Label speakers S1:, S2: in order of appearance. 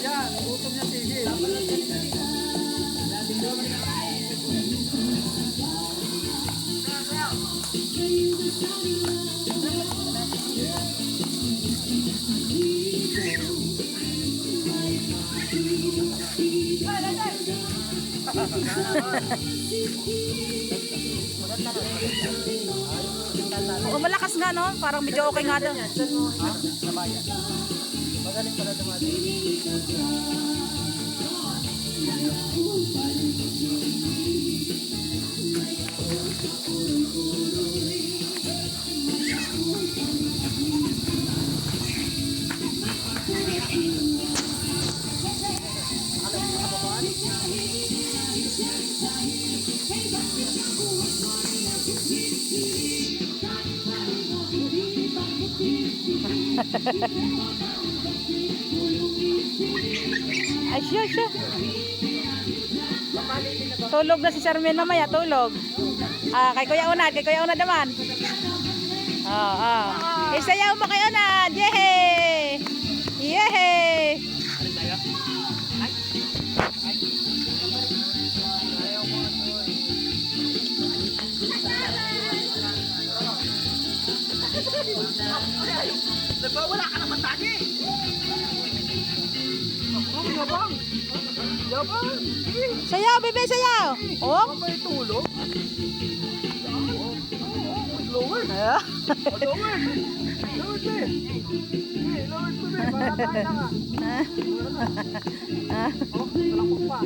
S1: Yan, gutom niya tigil.
S2: Oo, malakas nga no? Parang medyo okay nga daw.
S1: Sabayan. Magaling pala dumati.
S2: Ay, siya. Tulog na si Charmaine mamaya, tulog. Kay Kuya Unad naman. Isayaw mo kay Unad. Yehey! Yehey!
S1: Nagwawala ka naman tagi! Yabang! Yabang!
S2: Sayaw, bebe, sayaw! Oh?
S1: May tulog? Lower! Lower! Lower, be! Lower, be! Para tayo na nga! Oh, malakot pa!